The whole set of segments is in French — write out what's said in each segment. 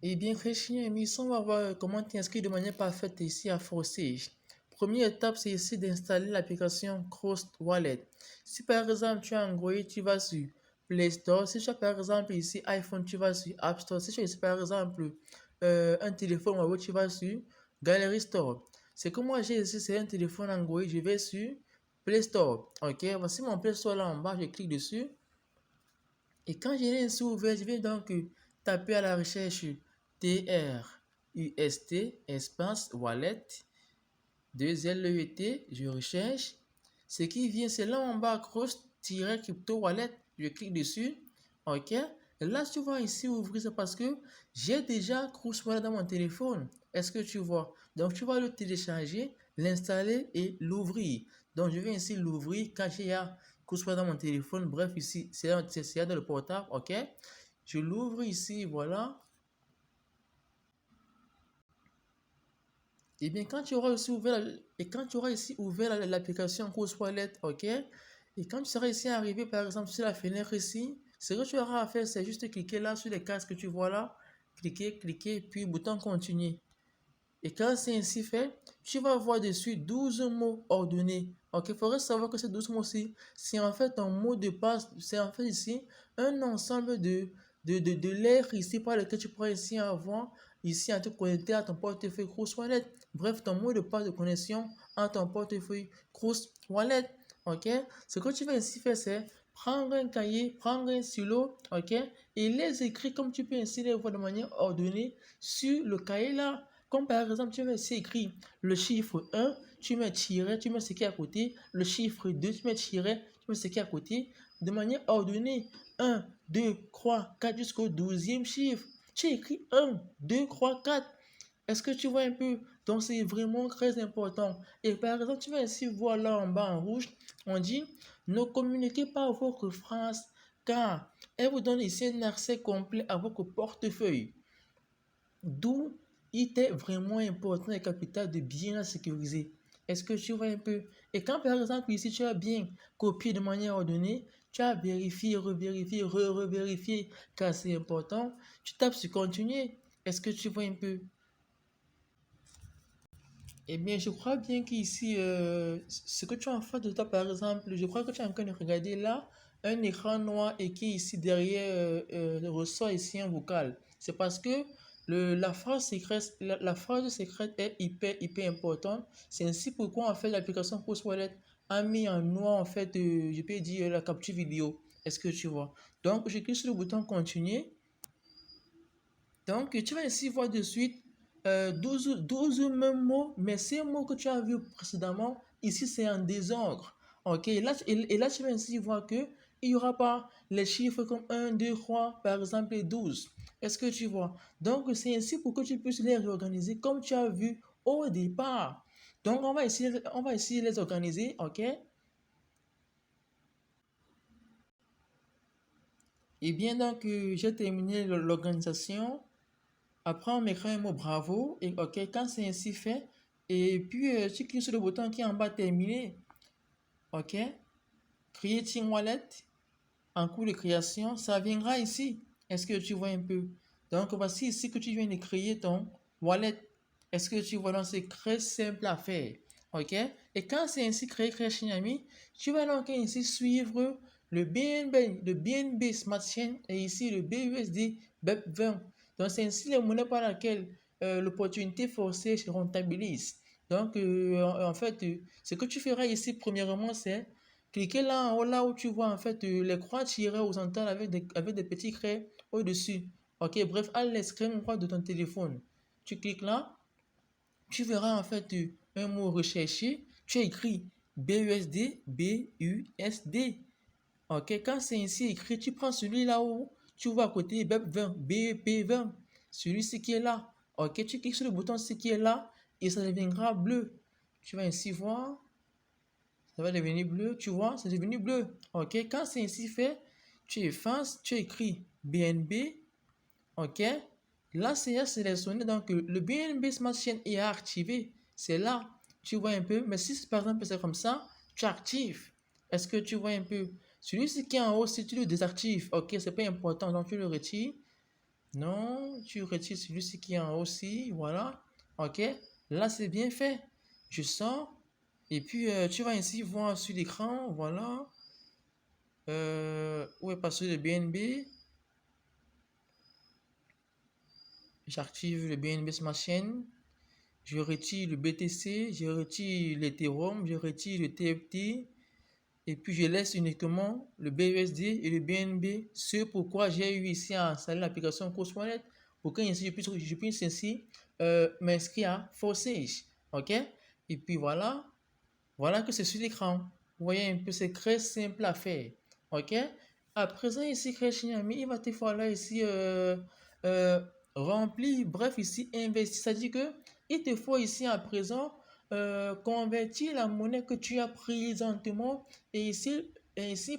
Eh bien, Christian, ici, on va voir comment t'inscrire de manière parfaite ici à Forsage. Première étape, c'est ici d'installer l'application Cross Wallet. Si par exemple tu as Android, tu vas sur Play Store. Si tu as par exemple ici iPhone, tu vas sur App Store. Si tu as ici par exemple un téléphone Huawei, tu vas sur Gallery Store. C'est que moi j'ai ici, c'est un téléphone Android, je vais sur Play Store. Ok, voici mon Play Store là en bas, je clique dessus. Et quand je l'ai ainsi ouvert, je vais donc taper à la recherche TRUST espace wallet 2LET, je recherche. Ce qui vient, c'est là en bas, cross-crypto wallet. Je clique dessus. OK. Et là, tu vois ici ouvrir, c'est parce que j'ai déjà Cross Wallet dans mon téléphone. Est-ce que tu vois? Donc, tu vas le télécharger, l'installer et l'ouvrir. Donc, je vais ici l'ouvrir quand j'ai Cross Wallet dans mon téléphone. Bref, ici, c'est dans le portable. OK. Je l'ouvre ici, voilà. Et bien, quand tu auras ici ouvert, l'application Course Wallet, ok? Et quand tu seras ici arrivé, par exemple, sur la fenêtre ici, ce que tu auras à faire, c'est juste cliquer là sur les cases que tu vois là. Cliquer, puis bouton continuer. Et quand c'est ainsi fait, tu vas voir dessus 12 mots ordonnés. Ok, il faudrait savoir que ces 12 mots-ci, c'est en fait un mot de passe, c'est en fait ici un ensemble de lettres ici par lesquelles tu pourras ici avoir, ici à te connecter à ton portefeuille Cross Wallet. Bref, ton mot de passe de connexion à ton portefeuille Cross Wallet. Ok, ce que tu vas ici faire, c'est prendre un cahier, prendre un stylo, ok, et les écrire comme tu peux ainsi les voir de manière ordonnée sur le cahier là. Comme par exemple, tu mets ici écrit le chiffre 1, tu mets tiret, tu mets ce qui est à côté. Le chiffre 2, tu mets tiret, tu mets ce qui est à côté. De manière ordonnée. 1, 2, 3, 4 jusqu'au 12e chiffre. Tu écris 1, 2, 3, 4. Est-ce que tu vois un peu? Donc, c'est vraiment très important. Et par exemple, tu vas ici voir là en bas en rouge, on dit ne communiquez pas votre phrase car elle vous donne ici un accès complet à votre portefeuille. D'où il est vraiment important et capital de bien la sécuriser. Est-ce que tu vois un peu? Et quand par exemple ici tu as bien copié de manière ordonnée, tu as vérifié, revérifié, revérifié car c'est important, tu tapes sur continuer. Est-ce que tu vois un peu? Eh bien, je crois bien qu'ici, ce que tu as en face de toi, par exemple, je crois que tu es en train de regarder là, un écran noir et qui ici derrière ressort ici un vocal. C'est parce que la phrase secrète, la phrase secrète est hyper importante. C'est ainsi pourquoi en fait l'application Post Wallet a mis en noir en fait, je peux dire la capture vidéo. Est-ce que tu vois? Donc, je clique sur le bouton continuer. Donc, tu vas ici voir de suite 12 mêmes mots, mais ces mots que tu as vus précédemment, ici c'est en désordre. Ok, et là tu vas ici voir que il n'y aura pas les chiffres comme 1, 2, 3, par exemple, et 12. Est-ce que tu vois? Donc, c'est ainsi pour que tu puisses les réorganiser comme tu as vu au départ. Donc, on va essayer de les organiser, ok? Et bien, donc, j'ai terminé l'organisation. Après, on m'écrit un mot bravo. Et OK, quand c'est ainsi fait, et puis tu cliques sur le bouton qui est en bas terminé. OK, Creating Wallet, en cours de création, ça viendra ici. Est-ce que tu vois un peu? Donc, voici ici que tu viens de créer ton wallet. Est-ce que tu vois? Donc, c'est très simple à faire. OK, et quand c'est ainsi créé, Shinami, tu vas donc ici suivre le BNB Smart Chain et ici le BUSD BEP20. Donc, c'est ainsi les monnaies par lesquelles l'opportunité forcée se rentabilise. Donc, en fait, ce que tu feras ici, premièrement, c'est cliquer là en haut, là où tu vois en fait les croix tirées horizontales avec des petits traits au-dessus. Ok, bref, à l'extrême droite de ton téléphone. Tu cliques là, tu verras en fait un mot recherché. Tu écris BUSD, BUSD. Ok, quand c'est ainsi écrit, tu prends celui-là où tu vois à côté BEP20, BEP20, celui-ci qui est là. Ok, tu cliques sur le bouton ce qui est là et ça deviendra bleu. Tu vas ainsi voir, ça va devenir bleu, tu vois, c'est devenu bleu. Ok, quand c'est ainsi fait, tu effaces, tu écris BNB, ok. Là, c'est à sélectionner, donc le BNB Smart Chain est activé. C'est là, tu vois un peu. Mais si par exemple c'est comme ça, tu actives. Est-ce que tu vois un peu? Celui-ci qui est en haut, si tu le désactives, ok, c'est pas important, donc tu le retires. Non, tu retires celui-ci qui est en haut aussi. Voilà. OK. Là, c'est bien fait. Je sors. Et puis, tu vas ainsi voir sur l'écran. Voilà. Où est passé le BNB? J'active le BNB Smart Chain. Je retire le BTC. Je retire l'Ethereum. Je retire le TFT. Et puis, je laisse uniquement le BUSD et le BNB. C'est pourquoi j'ai eu ici à installer l'application Cosmonet pour que ainsi je puisse ainsi m'inscrire à Forsage. OK? Et puis voilà. Voilà que c'est sur l'écran. Vous voyez un peu, c'est très simple à faire. OK? À présent, ici, Ami, il va te falloir ici euh, remplir, bref, ici, investir. C'est-à-dire que il te faut ici à présent convertir la monnaie que tu as présentement et ici,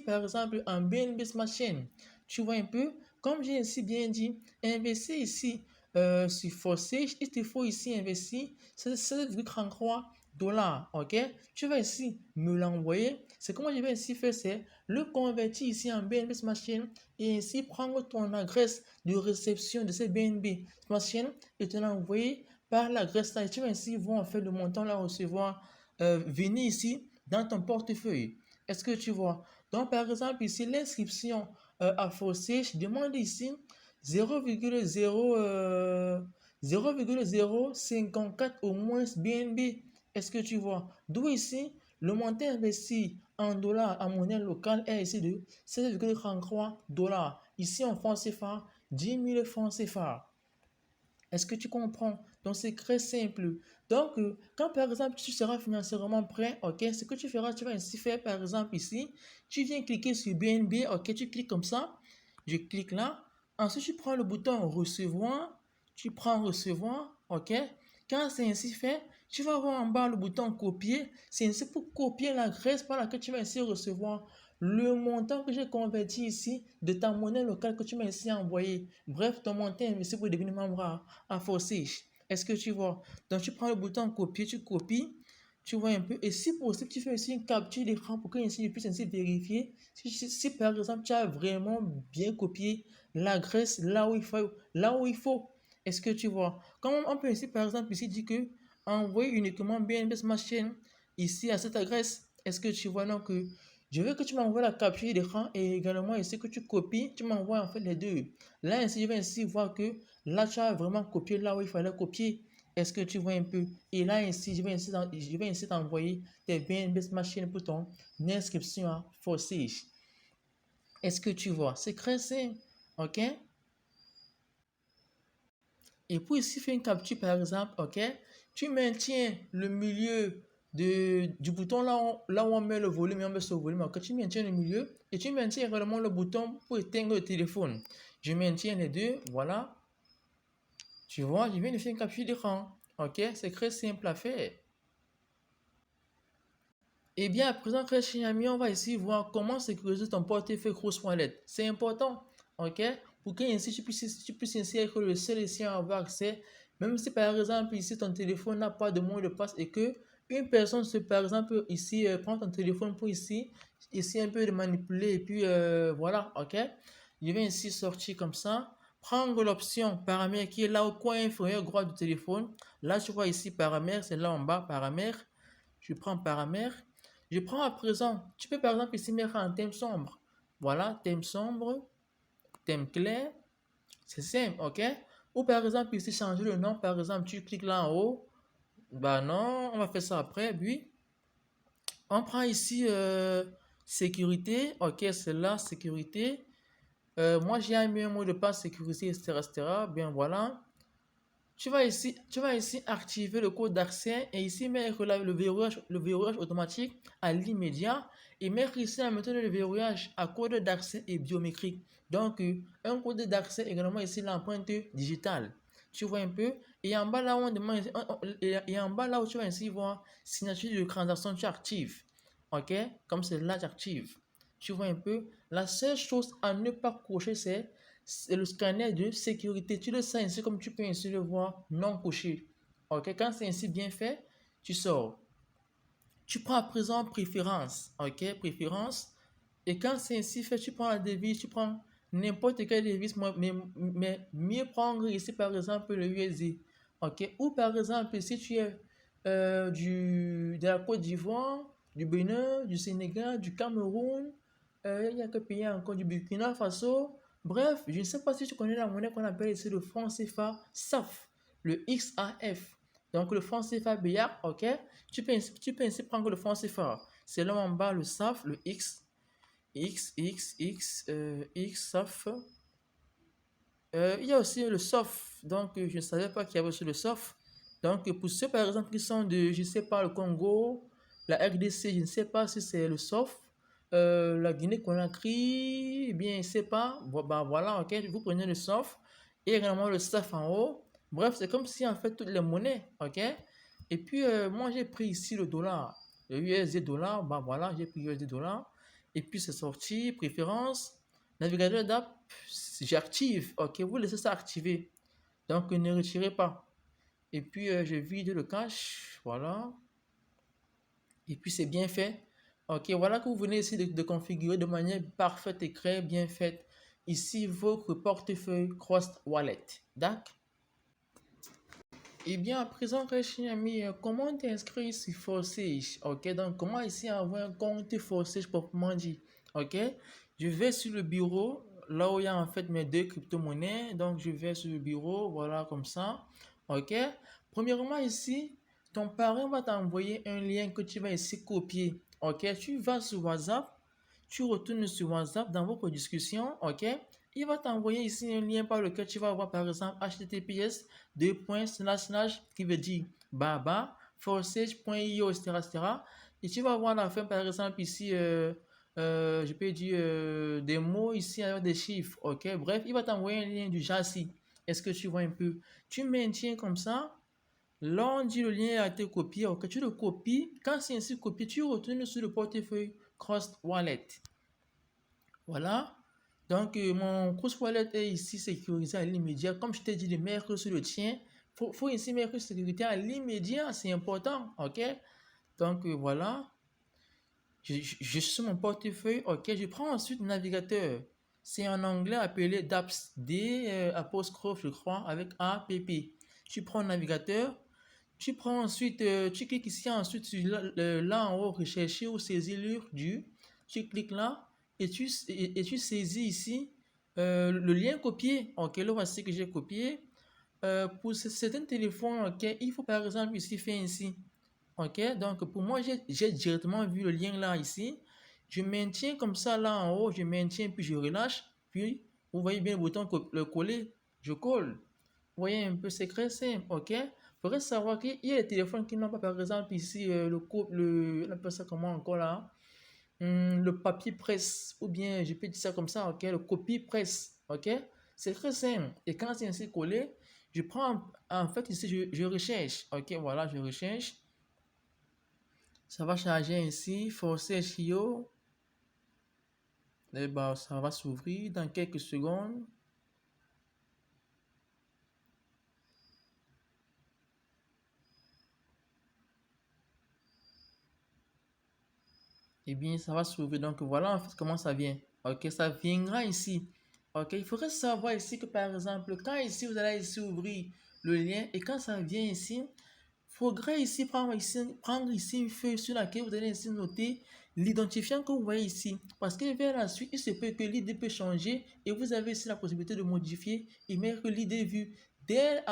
par exemple, en BNB Smart Chain. Tu vois un peu, comme j'ai ainsi bien dit, investir ici sur Forsage, il te faut ici investir 7,33 $. OK? Tu vas ici me l'envoyer. C'est comment je vais ici faire, c'est le convertir ici en BNB Smart Chain et ainsi prendre ton adresse de réception de ces BNB Smart Chain et te l'envoyer par l'adresse là. Et tu vas ici voir en fait le montant là recevoir venir ici dans ton portefeuille. Est-ce que tu vois? Donc par exemple ici l'inscription à Forsage demande ici 0,054 au moins BNB. Est-ce que tu vois? D'où ici, le montant investi en dollars en monnaie locale est ici de 7,33 $. Ici en francs CFA, 10 000 francs CFA. Est-ce que tu comprends? Donc, c'est très simple. Donc, quand par exemple, tu seras financièrement prêt, ok, ce que tu feras, tu vas ainsi faire, par exemple, ici, tu viens cliquer sur BNB, ok, tu cliques comme ça, je clique là. Ensuite, tu prends le bouton recevoir, tu prends recevoir, ok. Quand c'est ainsi fait, tu vas voir en bas le bouton copier. C'est ainsi pour copier l'adresse par laquelle tu vas ainsi recevoir le montant que j'ai converti ici de ta monnaie locale que tu m'as ici envoyé. Bref, ton montant investi pour devenir membre à Forsage. Est-ce que tu vois? Donc, tu prends le bouton copier, tu copies, tu vois un peu. Et si possible, tu fais aussi une capture d'écran pour que ainsi je puisse ainsi vérifier si par exemple tu as vraiment bien copié l'adresse là où il faut. Là où il faut. Est-ce que tu vois? Comme on peut ici, par exemple, ici dire que envoyer uniquement BNB Smart Chain ici à cette adresse. Est-ce que tu vois donc je veux que tu m'envoies la capture d'écran et également ici que tu copies, tu m'envoies en fait les deux. Là, ainsi, je vais ainsi voir que là, tu as vraiment copié là où il fallait copier. Est-ce que tu vois un peu? Et là, ainsi, je vais ainsi t'envoyer tes BNB Machine pour ton inscription à Forsage. Est-ce que tu vois? C'est très simple. OK? Et pour ici faire une capture, par exemple, OK, tu maintiens le milieu du bouton là où on met le volume et on met ce volume. OK, tu maintiens le milieu et tu maintiens également le bouton pour éteindre le téléphone. Je maintiens les deux, voilà. Tu vois, je viens de faire une capture d'écran. OK, c'est très simple à faire. Et bien, à présent, très cher ami, on va ici voir comment sécuriser ton portefeuille Cross Wallet. C'est important, ok? Pour que ainsi tu puisses ainsi être le seul ici à avoir accès. Même si par exemple ici ton téléphone n'a pas de mot de passe et que une personne par exemple ici prend ton téléphone pour ici un peu de manipuler et puis voilà, ok? Je vais ici sortir comme ça. Prendre l'option paramètres qui est là au coin inférieur droit du téléphone. Là, tu vois ici paramètres, c'est là en bas paramètres. Je prends paramètres. Je prends à présent, tu peux par exemple ici mettre un thème sombre. Voilà, thème sombre, thème clair, c'est simple, ok? Ou par exemple ici changer le nom, par exemple tu cliques là en haut. Bah non, on va faire ça après, puis on prend ici sécurité, ok, c'est là, sécurité. Moi j'ai mis un mot de passe sécurité, etc., etc. Bien voilà. Tu vas ici activer le code d'accès et ici mettre le verrouillage automatique à l'immédiat et mettre ici la méthode de verrouillage à code d'accès et biométrique. Donc, un code d'accès également ici l'empreinte digitale. Tu vois un peu? Et en bas là où on demande, et en bas là où tu vas ici voir signature de transaction, tu actives. Ok? Comme c'est là, tu actives. Tu vois un peu? La seule chose à ne pas cocher, c'est le scanner de sécurité. Tu le sens ainsi comme tu peux ainsi le voir non coché. Ok, quand c'est ainsi bien fait, tu sors. Tu prends à présent préférence. Ok, préférence. Et quand c'est ainsi fait, tu prends la devise, tu prends n'importe quel device, mais mieux prendre ici par exemple le USD. Ok, ou par exemple, si tu es de la Côte d'Ivoire, du Bénin, du Sénégal, du Cameroun, il y a que pays encore du Burkina Faso. Bref, je ne sais pas si tu connais la monnaie qu'on appelle ici le franc CFA SAF, le XAF. Donc le franc CFA BIAC, ok? Tu peux ainsi prendre le franc CFA. C'est là en bas le SAF, le X, SAF. Il y a aussi le SOF. Donc je ne savais pas qu'il y avait aussi le SOF. Donc pour ceux par exemple qui sont de, je ne sais pas, le Congo, la RDC, je ne sais pas si c'est le SOF. La Guinée-Conakry, eh bien, je ne sais pas. Bah, voilà, ok, vous prenez le SOF et également le SAF en haut. Bref, c'est comme si en fait toutes les monnaies, ok. Et puis moi j'ai pris ici le dollar, le USD dollar, bah voilà, j'ai pris USD dollar. Et puis c'est sorti, préférence, navigateur d'app, j'active, ok, vous laissez ça activer. Donc ne retirez pas. Et puis je vide le cache, voilà. Et puis c'est bien fait. Ok, voilà que vous venez ici de configurer de manière parfaite et très bien faite. Ici, votre portefeuille Cross Wallet. D'accord? Eh bien, à présent, cher ami, comment t'inscrire sur Forsage? Ok, donc comment ici avoir un compte Forsage proprement dit? Ok, je vais sur le bureau, là où il y a en fait mes deux crypto-monnaies. Donc, je vais sur le bureau, voilà, comme ça. Ok, premièrement, ici, ton parrain va t'envoyer un lien que tu vas ici copier. Ok, tu vas sur WhatsApp, tu retournes sur WhatsApp dans votre discussion. Ok, il va t'envoyer ici un lien par lequel tu vas avoir par exemple https qui veut dire baba forsage.io, etc. Et tu vas voir à la fin par exemple ici je peux dire des mots ici avec des chiffres. Ok, bref, il va t'envoyer un lien du JASI. Est-ce que tu vois un peu? Tu maintiens comme ça. Là, on dit le lien a été copié. Ok, tu le copies. Quand c'est ainsi copié, tu retournes sur le portefeuille Cross Wallet. Voilà. Donc, mon cross wallet est ici sécurisé à l'immédiat. Comme je t'ai dit, de mettre sur le tien. Faut ici mettre sécurité à l'immédiat. C'est important. OK? Donc, voilà. Je suis sur mon portefeuille. OK? Je prends ensuite le navigateur. C'est en anglais appelé DApps. Apostrophe, je crois, avec APP. Tu prends le navigateur. Tu prends ensuite, tu cliques ici ensuite sur là en haut, rechercher ou saisir du. Tu cliques là et tu saisis ici le lien copié. Ok, là voici que j'ai copié. Pour certains téléphones, ok, il faut par exemple ici faire ainsi. Ok, donc pour moi, j'ai directement vu le lien là ici. Je maintiens comme ça là en haut, je maintiens puis je relâche. Puis vous voyez bien le bouton le coller, je colle. Vous voyez un peu, c'est très simple, ok? Il faudrait savoir qu'il y a des téléphones qui n'ont pas, par exemple, ici, on appelle ça comment encore là? Le papier presse, ou bien, je peux dire ça comme ça, ok? Le copie presse, ok? C'est très simple. Et quand c'est ainsi collé, je prends, en fait, ici, je recherche, ok? Voilà, je recherche. Ça va charger ainsi, forcer SEO. Et bah, ça va s'ouvrir dans quelques secondes. Eh bien, ça va s'ouvrir. Donc, voilà en fait comment ça vient. Ok, ça viendra ici. Ok, il faudrait savoir ici que par exemple, quand ici vous allez ici ouvrir le lien et quand ça vient ici, il faudrait ici prendre ici une feuille sur laquelle vous allez ici noter l'identifiant que vous voyez ici. Parce que vers la suite, il se peut que l'idée peut changer et vous avez ici la possibilité de modifier et mettre l'idée vue dès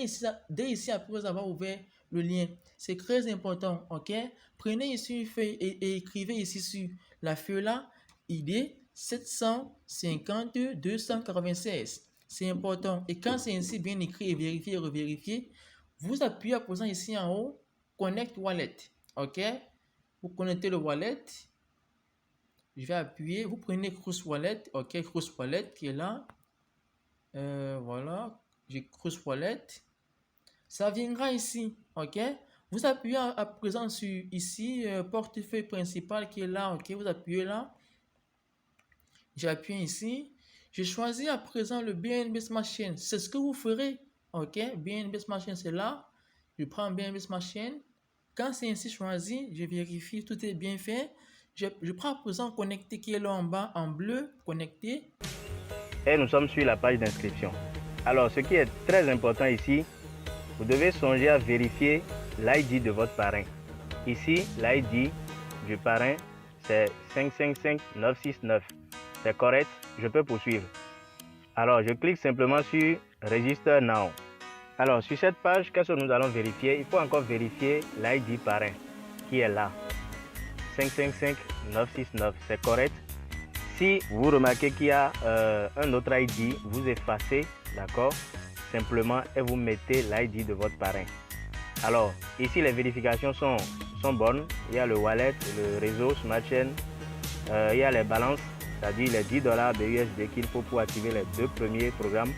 ici après avoir ouvert le lien. C'est très important, ok? Prenez ici une feuille et écrivez ici sur la feuille là, ID 750-296. C'est important. Et quand c'est ainsi bien écrit et vérifié et revérifié, vous appuyez à présent ici en haut, Connect Wallet. Ok? Vous connectez le wallet. Je vais appuyer. Vous prenez Cross Wallet. Ok, Cross Wallet qui est là. Voilà. J'ai Cross Wallet. Ça viendra ici. Ok? Vous appuyez à présent sur ici, portefeuille principal qui est là. Ok? Vous appuyez là. J'appuie ici. Je choisis à présent le BNB Smart Chain. C'est ce que vous ferez. Ok? BNB Smart Chain, c'est là. Je prends BNB Smart Chain. Quand c'est ainsi choisi, je vérifie, tout est bien fait. Je prends à présent connecter qui est là en bas en bleu, connecter. et nous sommes sur la page d'inscription. Alors, ce qui est très important ici, vous devez songer à vérifier l'ID de votre parrain. Ici, l'ID du parrain, c'est 555969. C'est correct, je peux poursuivre. Alors, je clique simplement sur Register Now. Alors, sur cette page, qu'est-ce que nous allons vérifier? Il faut encore vérifier l'ID parrain qui est là. 555969, c'est correct. Si vous remarquez qu'il y a un autre ID, vous effacez, d'accord, simplement, et vous mettez l'ID de votre parrain. Alors, ici, les vérifications sont bonnes. Il y a le wallet, le réseau Smart Chain, il y a les balances, c'est-à-dire les $10 BUSD qu'il faut pour activer les 2 premiers programmes.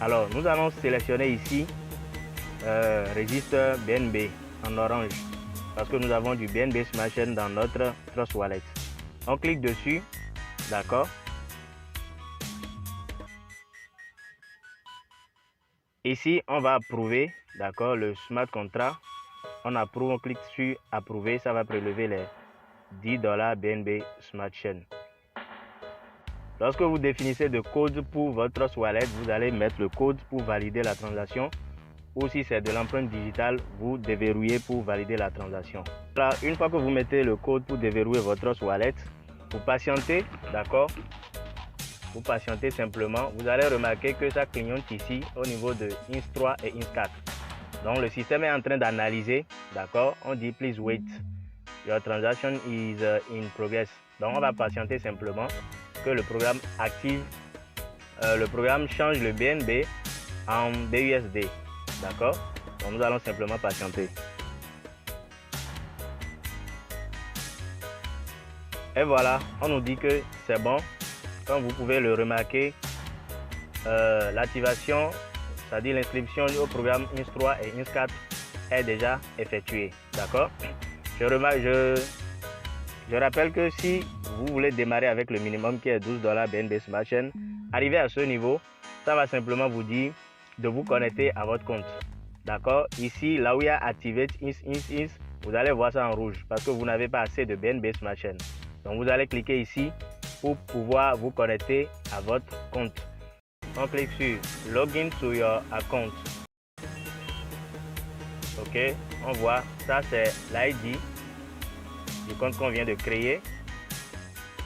Alors, nous allons sélectionner ici registre BNB en orange parce que nous avons du BNB Smart Chain dans notre Trust Wallet. On clique dessus, d'accord. Ici, on va approuver, d'accord, le smart contract. On approuve, on clique sur approuver, ça va prélever les $10 BNB Smart Chain. Lorsque vous définissez le code pour votre wallet, vous allez mettre le code pour valider la transaction. Ou si c'est de l'empreinte digitale, vous déverrouillez pour valider la transaction. Là, une fois que vous mettez le code pour déverrouiller votre wallet, vous patientez, d'accord? Vous patientez simplement. Vous allez remarquer que ça clignote ici au niveau de INS3 et INS4. Donc le système est en train d'analyser, d'accord? On dit please wait. Your transaction is in progress. Donc on va patienter simplement que le programme active, le programme change le BNB en BUSD. D'accord? Donc nous allons simplement patienter. Et voilà, on nous dit que c'est bon. Comme vous pouvez le remarquer, l'activation, c'est-à-dire l'inscription au programme INS3 et INS4 est déjà effectuée. D'accord? Je rappelle que si vous voulez démarrer avec le minimum qui est $12 BNB Smart Chain, arrivé à ce niveau, ça va simplement vous dire de vous connecter à votre compte. D'accord? Ici, là où il y a Activate INS, vous allez voir ça en rouge parce que vous n'avez pas assez de BNB Smart Chain. Donc vous allez cliquer ici pour pouvoir vous connecter à votre compte. On clique sur Login to your account. Ok, on voit, ça c'est l'ID du compte qu'on vient de créer.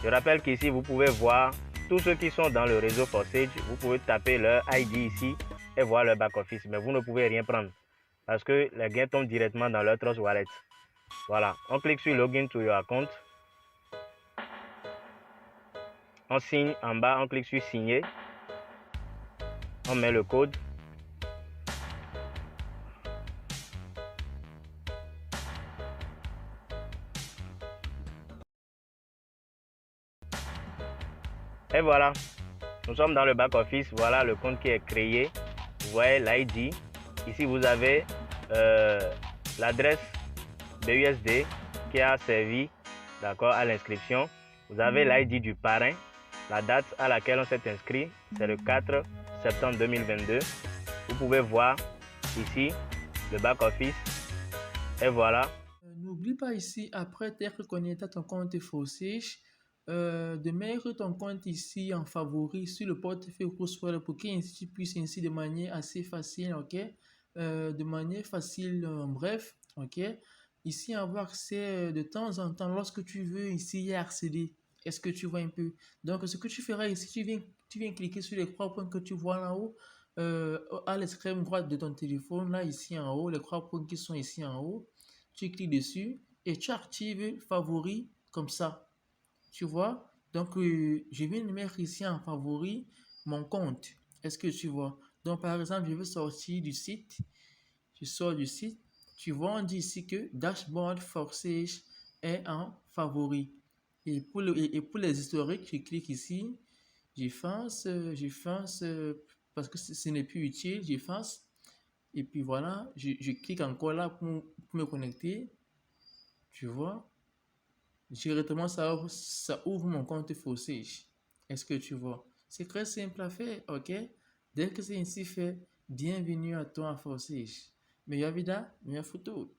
Je rappelle qu'ici, vous pouvez voir tous ceux qui sont dans le réseau Forsage. Vous pouvez taper leur ID ici et voir leur back-office. Mais vous ne pouvez rien prendre parce que les gains tombent directement dans leur Trust Wallet. Voilà, on clique sur Login to your account. On signe en bas, on clique sur Signer. On met le code. Et voilà, nous sommes dans le back-office. Voilà le compte qui est créé. Vous voyez l'ID. Ici, vous avez l'adresse BUSD qui a servi, d'accord, à l'inscription. Vous avez l'ID du parrain. La date à laquelle on s'est inscrit, c'est le 4 septembre 2022. Vous pouvez voir ici le back-office. Et voilà. N'oublie pas ici, après t'être connecté à ton compte Forsage, de mettre ton compte ici en favori sur le portefeuille Crosswell pour qu'ainsi tu puisses ainsi de manière assez facile, ok? De manière facile, bref, ok? Ici, avoir accès de temps en temps lorsque tu veux ici y accéder. Est-ce que tu vois un peu? Donc, ce que tu feras ici, tu viens cliquer sur les 3 points que tu vois là haut, à l'extrême droite de ton téléphone, là, ici en haut, les 3 points qui sont ici en haut. Tu cliques dessus et tu actives favori comme ça. Tu vois? Donc, je viens de mettre ici en favori mon compte. Est-ce que tu vois? Donc, par exemple, je veux sortir du site. Je sors du site. Tu vois, on dit ici que Dashboard Forsage est en favori. Et pour les historiques, je clique ici. J'efface parce que ce n'est plus utile. J'efface. Et puis voilà, je clique encore là pour me connecter. Tu vois, directement, ça ouvre mon compte Forsage. Est-ce que tu vois? C'est très simple à faire, ok? Dès que c'est ainsi fait, bienvenue à toi à Forsage. Meilleure vida, meilleure photo.